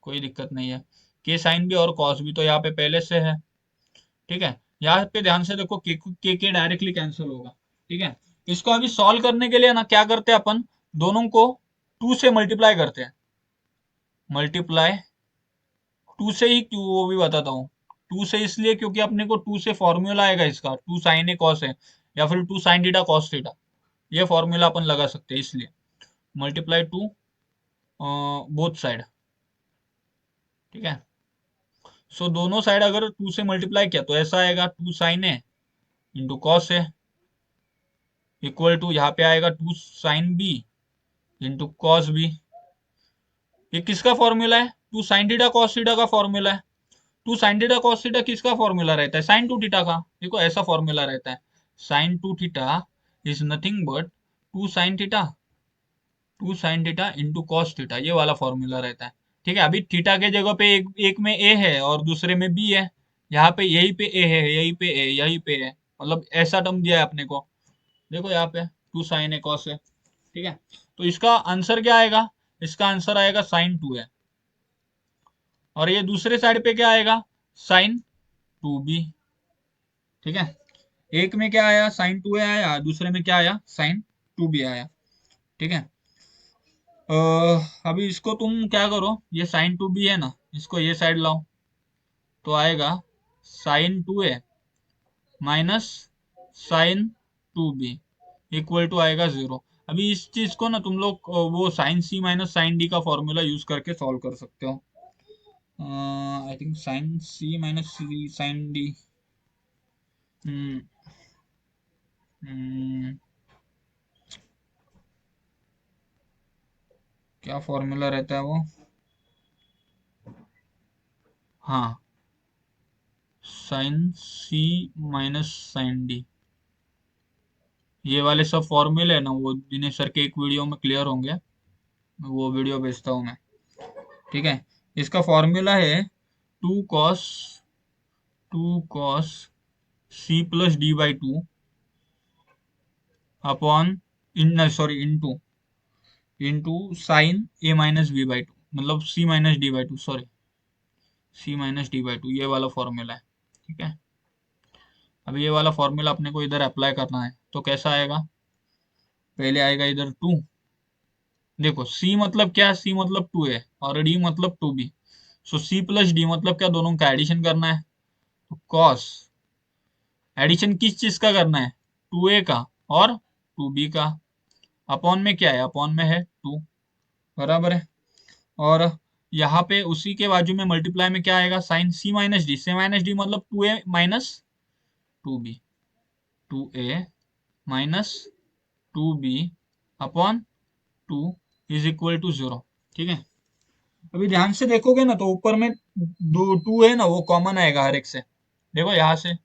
कोई दिक्कत नहीं है। के साइन बी और कॉस बी तो यहाँ पे पहले से है, ठीक है। यहाँ पे ध्यान से देखो, के डायरेक्टली कैंसिल होगा, ठीक है। इसको अभी सॉल्व करने के लिए ना क्या करते हैं अपन, दोनों को 2 से मल्टीप्लाई करते हैं। मल्टीप्लाई 2 से ही क्यों, वो भी बताता हूँ। 2 से इसलिए क्योंकि अपने को 2 से फॉर्मूला आएगा इसका, 2 साइन ए कॉस है, या फिर 2 साइन थीटा कॉस थीटा, ये फॉर्मूला अपन लगा सकते हैं, इसलिए मल्टीप्लाई 2 बोथ साइड। ठीक है, सो दोनों साइड अगर 2 से मल्टीप्लाई किया तो ऐसा आएगा, 2 sine A into cos A equal to, यहाँ पे आएगा 2 sine B into cos B. ये किसका फॉर्मूला है, 2 साइन थीटा कॉस थीटा का फॉर्मूला है। 2 साइन थीटा कॉस थीटा किसका फॉर्मूला रहता है, साइन 2 थीटा का। देखो ऐसा फॉर्मूला रहता है, sine 2 theta is nothing but 2 sine theta, 2 sine theta into cos theta, ये वाला फॉर्मूला रहता है। ठीक है, अभी थीटा के जगह पे एक में ए है और दूसरे में बी है, यहाँ पे यही पे ए है, यही पे ए, यही पे है, मतलब ऐसा टर्म दिया है अपने को। देखो यहाँ पे 2 साइन ए कॉस है। ठीक है, तो इसका आंसर क्या आएगा, इसका आंसर आएगा साइन 2 है, और ये दूसरे साइड पे क्या आएगा, साइन 2b। ठीक है, एक में क्या आया, साइन 2a आया, दूसरे में क्या आया, साइन 2b आया। ठीक है, अभी इसको तुम क्या करो, ये साइन 2b है ना, इसको ये साइड लाओ, तो आएगा sine 2a minus sine 2b equal to आएगा 0। अभी इस चीज को ना तुम लोग वो sine c minus sine d का फॉर्मूला यूज करके सॉल्व कर सकते हो। I think sine c minus sine d, क्या फॉर्मूला रहता है वो, हाँ, sine c minus sine d, ये वाले सब फॉर्मूले है ना, वो दिनेश सर के एक वीडियो में क्लियर होंगे, वो वीडियो भेजता हूँ मैं। ठीक है, इसका फॉर्मूला है 2 cos c plus D by 2 upon into sine a minus B by 2, मतलब c minus D by 2, sorry c minus D by 2, ये वाला फॉर्मूला है। ठीक है, अब ये वाला फॉर्मूला अपने को इधर अप्लाई करना है, तो कैसा आएगा, पहले आएगा इधर 2, देखो c मतलब क्या, c मतलब 2 है और d मतलब 2b, सो c प्लस d मतलब क्या, दोनों का एडिशन करना है, तो cos, एडिशन किस चीज का करना है, 2a का और 2b का, अपॉन में क्या है, अपॉन में है 2, बराबर है। और यहाँ पे उसी के बाजू में मल्टीप्लाई में क्या आएगा, sine c minus D, c minus D मतलब 2a minus 2b, 2a minus 2b upon 2 is equal to 0। ठीक है, अभी ध्यान से देखोगे ना तो ऊपर में दो 2 है ना, वो कॉमन आएगा हर एक से। देखो यहाँ से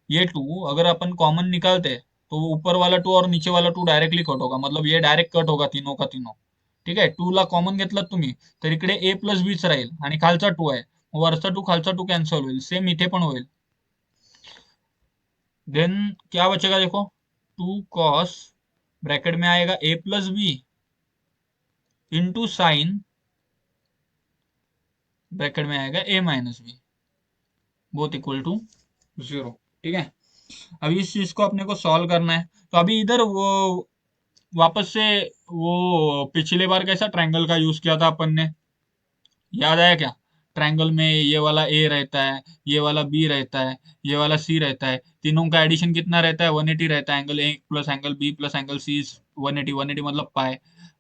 ये 2 अगर अपन कॉमन निकालते तो वो ऊपर वाला 2 और नीचे वाला 2 डायरेक्टली कट होगा, मतलब ये डायरेक्ट कट होगा तीनों का तीनों। ठीक आहे, 2 ला कॉमन घेतलात तुम्ही तर इकडे a प्लस बीच राहील आणि खालचा 2 आहे, वरचा 2 खालचा 2 कॅन्सल होईल, सेम इथे पण होईल। देन क्या बचेगा, देखो 2 कॉस ब्रैकेट में आएगा a plus B into sine bracket में आएगा a minus B, both equal to 0। ठीक है, अभी इस चीज को अपने को सॉल्व करना है, तो अभी इधर वो वापस से वो पिछले बार कैसा ट्रायंगल का यूज किया था अपन ने, याद आया क्या, ट्रायंगल में ये वाला ए रहता है, ये वाला बी रहता है, ये वाला सी रहता है, तीनों का एडिशन कितना रहता है, 180 रहता है, angle A plus angle B plus angle C 180, 180 मतलब पाए।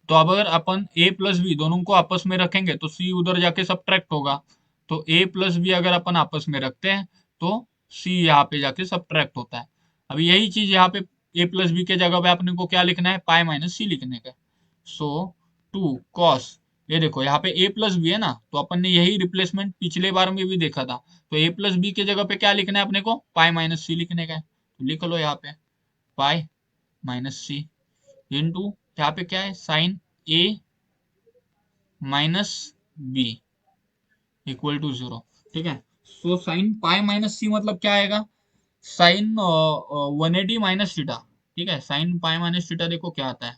तो अब अगर अपन ए प्लस बी दोनों को आपस में रखेंगे तो सी उधर जाके सब्ट्रैक्ट होगा, तो ए प्लस बी अगर अपन आपस में रखते हैं तो सी यहाँ पे जाके सब्ट्रैक्ट होता है। अभी यही चीज यहाँ पे ए प्लस बी के जगह पे अपने को क्या लिखना है, पाई माइनस सी लिखने का। सो 2 कॉस, ये देखो यहाँ पे ए प्लस बी है ना, तो अपन ने यही रिप्लेसमेंट पिछले बार में भी देखा था, तो ए प्लस बी के जगह पे क्या लिखना है अपने को, पाई माइनस सी लिखने का है, तो लिख लो यहाँ पे पाई माइनस सी इंटू यहाँ पे क्या है, sine A minus B equal to 0। ठीक है, सो साइन पाई माइनस सी मतलब क्या आएगा, साइन 180 माइनस थीटा। ठीक है, साइन पाई माइनस थीटा देखो क्या आता है,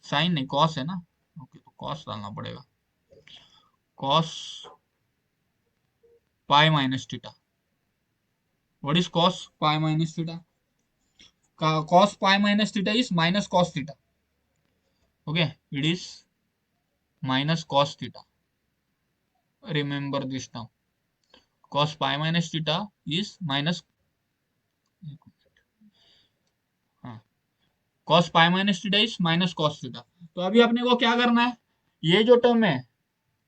साइन नहीं कॉस है ना, ओके तो कॉस डालना पड़ेगा, cos pi minus theta, what is cos pi minus theta, cos pi minus theta is minus cos theta. Okay, it is minus cos theta. Remember this now. Cos pi minus theta is minus, हाँ, cos pi minus theta is minus cos theta. तो अभी अपने को क्या करना है, ये जो टर्म है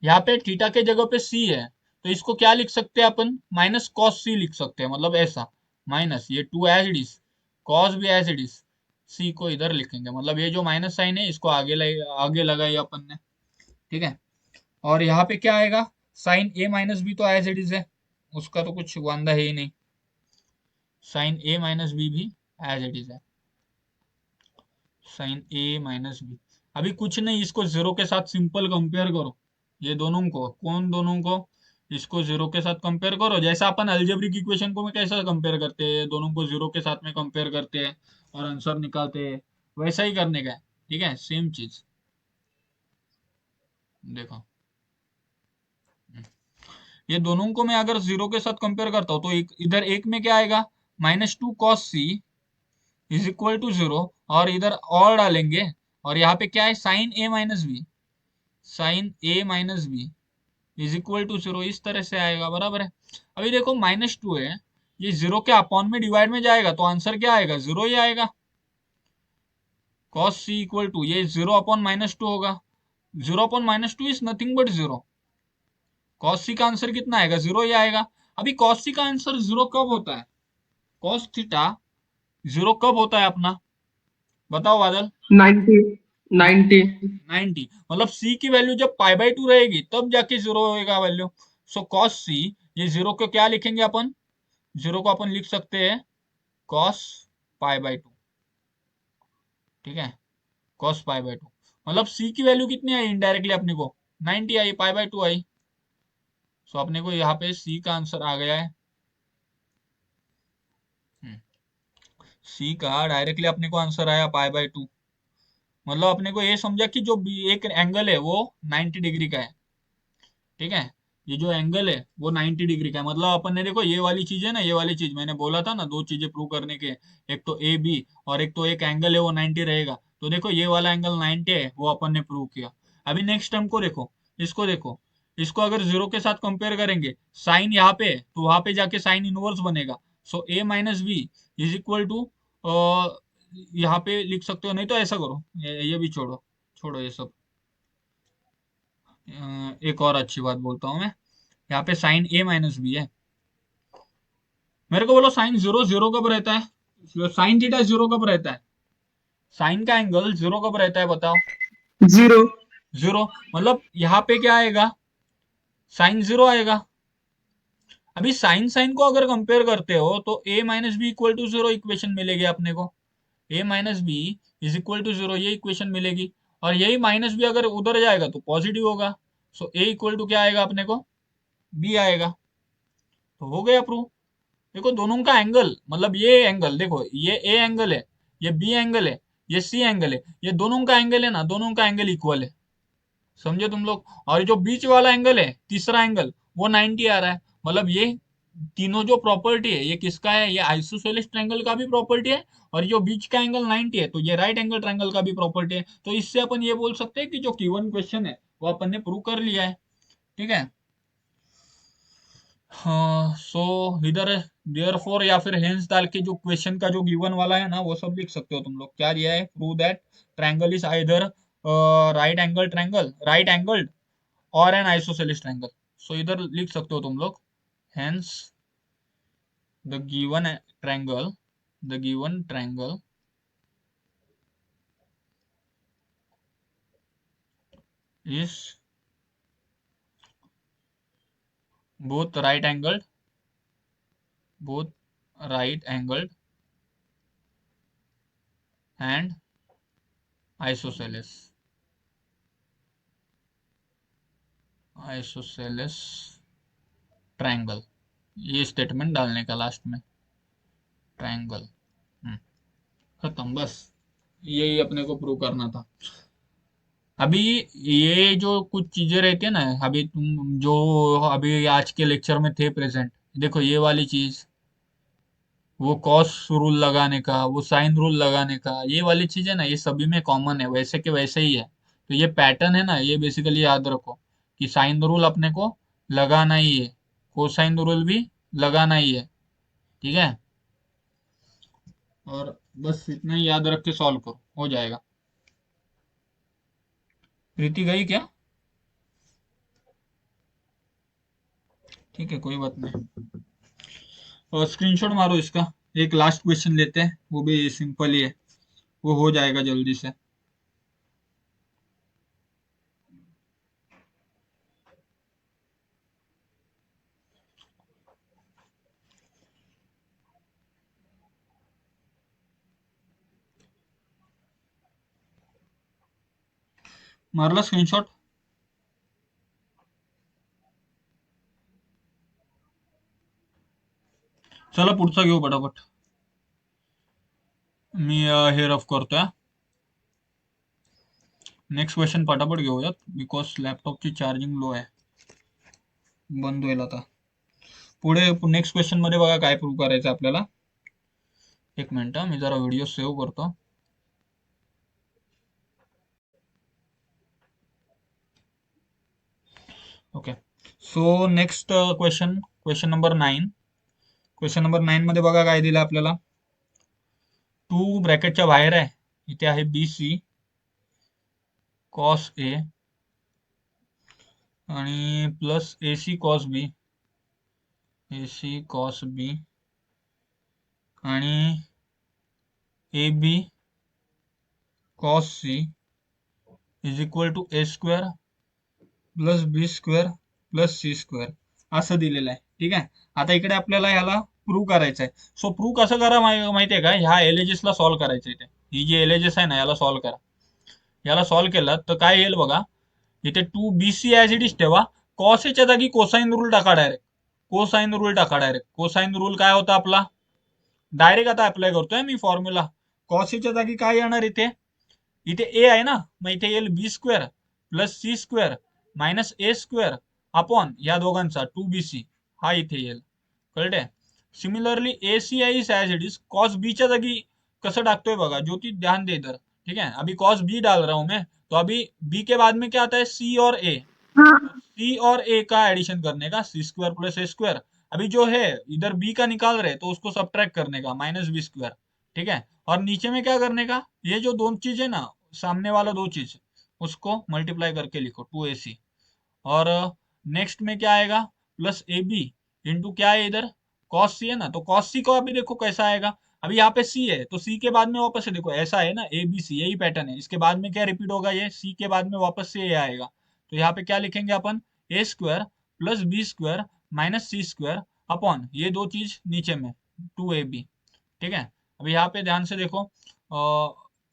यहाँ पे थीटा के जगह पे c है, तो इसको क्या लिख सकते हैं अपन, माइनस कॉस सी लिख सकते हैं, मतलब ऐसा माइनस ये 2 एज इट इज, कॉस भी एज इट इज, सी को इधर लिखेंगे, मतलब ये जो माइनस साइन है इसको आगे लगाई अपन ने, ठीक है। और यहाँ पे क्या आएगा, साइन ए माइनस बी तो एज इट इज है, उसका तो कुछ वांदा है ही नहीं, साइन ए माइनस बी भी एज इट इज है, साइन ए माइनस बी। अभी कुछ नहीं, इसको जीरो के साथ सिंपल कंपेयर करो, ये दोनों को, कौन दोनों को, इसको जीरो के साथ कंपेयर करो, जैसा अपन अलजेब्रिक इक्वेशन को में कैसा कंपेयर करते हैं, दोनों को जीरो के साथ में कंपेयर करते हैं और आंसर निकालते हैं, वैसा ही करने का है, ठीक है, सेम चीज। देखो ये दोनों को मैं अगर जीरो के साथ कंपेयर करता हूँ तो इधर एक में क्या आएगा, -2 cos c is equal to 0, और इधर और डालेंगे, और यहाँ पे क्या है, sine A minus B, sine A minus B is equal to 0, इस तरह से आएगा, बराबर है। अभी देखो -2 है, ये 0 के अपॉन में डिवाइड में जाएगा तो आंसर क्या आएगा, 0 ही आएगा। cos c इक्वल टू ये 0 अपॉन -2 होगा, 0 upon -2 is nothing but 0, cos c का आंसर कितना आएगा, 0 ही आएगा। अभी cos c का आंसर 0 कब होता है, cos थीटा 0 कब होता है अपना, बताओ बादल। 90 मतलब c की वैल्यू जब π/2 रहेगी तब जाके 0 होएगा वैल्यू। सो cos c, ये 0 को क्या लिखेंगे अपन, 0 को अपन लिख सकते हैं cos π/2, ठीक है, cos π/2, मतलब c की वैल्यू कितनी आई इनडायरेक्टली अपने को, 90 आई, π/2 आई। सो अपने को यहाँ पे c का आंसर आ गया है, c का डायरेक्टली अपने को आंसर आया π/2, मतलब अपने को ये समझा कि जो एक एंगल है वो 90 डिग्री का है, ठीक है, ये जो एंगल है वो 90 डिग्री का है, मतलब अपन ने देखो ये वाली चीज है ना, ये वाली चीज मैंने बोला था ना, दो चीजें प्रूव करने के, एक तो ए बी और एक तो एक एंगल है वो 90 रहेगा, तो देखो ये वाला एंगल 90 है वो अपन ने प्रूव किया। अभी नेक्स्ट टर्म को देखो, इसको देखो, इसको अगर 0 के साथ कंपेयर करेंगे, साइन यहाँ पे तो वहां पे जाके साइन इनवर्स बनेगा, so A minus B is equal to, यहाँ पे लिख सकते हो, नहीं तो ऐसा करो, ये भी छोड़ो, छोड़ो ये सब, एक और अच्छी बात बोलता हूँ मैं, यहाँ पे साइन ए माइनस बी है, मेरे को बोलो साइन 0 कब रहता है, साइन थीटा 0 कब रहता है, साइन का एंगल 0 कब रहता है बताओ, 0, मतलब यहाँ पे क्या आएगा, साइन 0 आएगा। अभी साइन साइन को अगर कंपेयर करते हो तो a minus B equal to 0 equation मिलेगी अपने को, a minus B is equal to 0 ये इक्वेशन मिलेगी, और यही माइनस बी अगर उधर जाएगा तो पॉजिटिव होगा, सो a इक्वल टू क्या आएगा अपने को, b आएगा, तो हो गया प्रूव। देखो दोनों का एंगल, मतलब ये एंगल देखो, ये ए एंगल है, ये बी एंगल है, ये सी एंगल है, ये दोनों का एंगल है ना, दोनों का एंगल इक्वल है, समझे तुम लोग। और जो बीच वाला एंगल है, तीसरा एंगल, वो 90 आ रहा है, मतलब ये तीनों जो प्रॉपर्टी है ये किसका है, ये आइसोसेलेस ट्रायंगल का भी प्रॉपर्टी है, और जो बीच का एंगल 90 है तो ये राइट एंगल ट्रायंगल का भी प्रॉपर्टी है। तो इससे अपन ये बोल सकते हैं कि जो गिवन क्वेश्चन है वो अपन ने प्रूव कर लिया है, ठीक है। हाँ, सो इधर देयरफॉर या फिर हेंस डाल के जो क्वेश्चन का जो गिवन वाला है ना वो सब लिख सकते हो तुम लोग, क्या दिया है, prove that triangle is either right angle triangle, right angled और एन आइसोसेलेस ट्रायंगल। सो इधर लिख सकते हो तुम लोग, hence the given triangle, the given triangle is both right angled and isosceles triangle, ये स्टेटमेंट डालने का लास्ट में, ट्रायंगल खत्म, बस यही अपने को प्रूव करना था। अभी ये जो कुछ चीजें रहती है ना, अभी तुम जो अभी आज के लेक्चर में थे प्रेजेंट, देखो ये वाली चीज, वो कॉस रूल लगाने का, वो साइन रूल लगाने का, ये वाली चीजें ना ये सभी में कॉमन है, वैसे के वैसे ही है। तो ये पैटर्न है ना, ये बेसिकली याद रखो कि साइन रूल अपने को लगाना ही है, कोसाइन रूल भी लगाना ही है। ठीक है, और बस इतना ही याद रख के सॉल्व करो, हो जाएगा। प्रीति गई क्या? ठीक है, कोई बात नहीं। और स्क्रीनशॉट मारो इसका। एक लास्ट क्वेश्चन लेते हैं, वो भी सिंपल ही है, वो हो जाएगा जल्दी से। मारला स्क्रीनशॉट? चला पुढचा घेऊ पटापट, मी हे रफ करतोय. नेक्स्ट क्वेश्चन पटापट घेऊयात बिकॉज लॅपटॉपची चार्जिंग लो आहे, बंद होईल आता. पुढे नेक्स्ट क्वेश्चन मध्ये बघा काय प्रूव्ह करायचं आपल्याला. एक मिनिट मी जरा व्हिडिओ सेव्ह करतो. Okay, so next question number 9. Question number 9 मध्ये बघा काय दिलं आपल्याला. 2 ब्रॅकेटच्या बाहेर आहे, इथे आहे BC कॉस A आणि plus AC cos B, AC cos B आणि AB cos C is equal to A square plus B square plus C square असं दिलेलं आहे. ठीक आहे, आता इकडे आपल्याला ह्याला प्रूव्ह करायचं आहे. सो प्रूव्ह कसं करा माहितीये का, ह्या LHS ला सॉल्व्ह करायचं इथे. ही जी LHS आहे ना याला सॉल्व्ह करा. याला सॉल्व्ह केलं तर काय येईल बघा, इथे 2BC ऍज इट इज ठेवा, कॉस च्या जागी कोसाइन रूल टाका डायरेक्ट. कोसाइन रूल टाका डायरेक्ट. कोसाइन रूल काय होता आपला, डायरेक्ट आता अप्लाय करतोय मी फॉर्म्युला. कॉस च्या जागी काय येणार इथे, इथे ए आहे ना, मग इथे येईल B square plus C square minus A square upon या दोघांचा 2BC हा इथे येईल. कळते. Similarly AC is as it is, cos B च्या जागी कसं टाकतोय बघा, ज्योति ध्यान दे इधर. ठीक है, अभी कॉस B डाल रहा हूं मैं, तो अभी B के बाद में क्या आता है, C और A. हाँ C और A का एडिशन करने का, C square plus A square. अभी जो है इधर B का निकाल रहे तो उसको सब्ट्रैक्ट करने का, माइनस B स्क्वायर. ठीक है, और नीचे में क्या करने का, ये जो दोनों चीज है ना, सामने वाला दो चीज उसको मल्टीप्लाई करके लिखो 2AC. और नेक्स्ट में क्या आएगा, प्लस AB इंटू क्या है इधर, कॉस C है ना, तो कॉस C को अभी देखो कैसा आएगा. अभी यहाँ पे C है तो C के बाद में वापस से देखो ऐसा है ना, ABC यही पैटर्न है. इसके बाद में क्या रिपीट होगा, ये C के बाद में वापस से ये आएगा. तो यहाँ पे क्या लिखेंगे अपन, A square plus B square minus C square upon ये दो चीज नीचे में 2AB. ठीक है, अभी यहाँ पे ध्यान से देखो,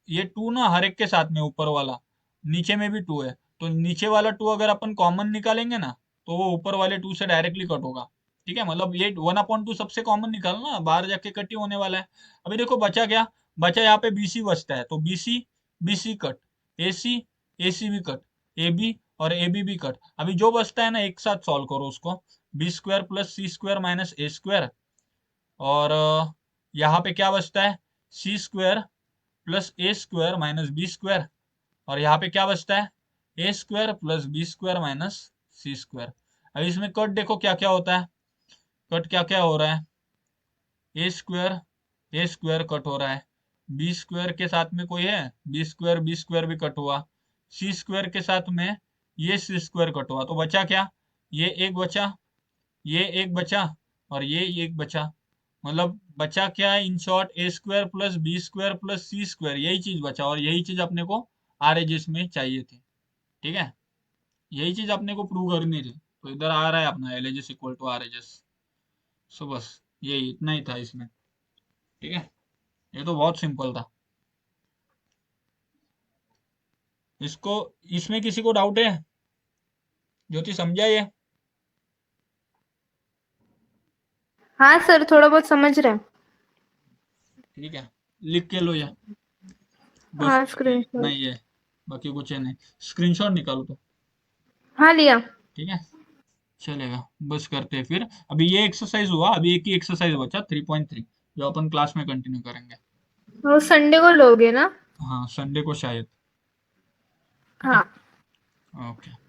ये 2 ना हर एक के साथ में, ऊपर वाला नीचे में भी 2 है, तो नीचे वाला 2 अगर अपन कॉमन निकालेंगे ना तो वो ऊपर वाले 2 से डायरेक्टली कट होगा. ठीक है, मतलब ये 1/2 सबसे कॉमन निकालना, बाहर जाके कट ही होने वाला है. अभी देखो बचा क्या, बचा यहाँ पे BC बचता है, तो BC BC cut, AC AC भी कट, AB और AB भी कट. अभी जो बचता है ना एक साथ सॉल्व करो उसको, B square plus C square minus A square. और यहाँ पे क्या बचता है, C square plus A square minus B square. और यहाँ पे क्या बचता है, A square plus B square minus C square. अब इसमें कट देखो क्या क्या होता है, कट क्या क्या हो रहा है, A स्क्वायर कट हो रहा है, B स्क्वायर के साथ में कोई है B स्क्वायर भी कट हुआ, C स्क्वायर के साथ में ये C स्क्वायर कट हुआ. तो बचा क्या, ये एक बचा, ये एक बचा और ये एक बचा. मतलब बचा क्या है, in short A square plus B square plus C square, यही चीज बचा, और यही चीज अपने को RHS में चाहिए थी. ठीक है, यही चीज अपने को प्रूव करनी थी, तो इधर आ रहा है अपना LHS इक्वल टू RHS. सो बस यही इतना ही था इसमें. ठीक है, ये तो बहुत सिंपल था. इसको, इसमें किसी को डाउट है, ज्योति समझा ये? हाँ सर, थोड़ा बहुत समझ रहे हैं. ठीक है, लिख के लो ये, बस हाँ इतना स्क्रीनशॉट. ही है, बाकी कुछ है नहीं. स्क्रीनशॉट निकालो तो. हाँ लिया. ठीक है, चलेगा, बस करते हैं फिर. अभी ये एक्सरसाइज हुआ, अभी एक ही एक्सरसाइज बचा 3.3. जो अपन क्लास में कंटिन्यू करेंगे। वो संडे को लोगे ना? हाँ, संडे को शायद। हाँ। ओके।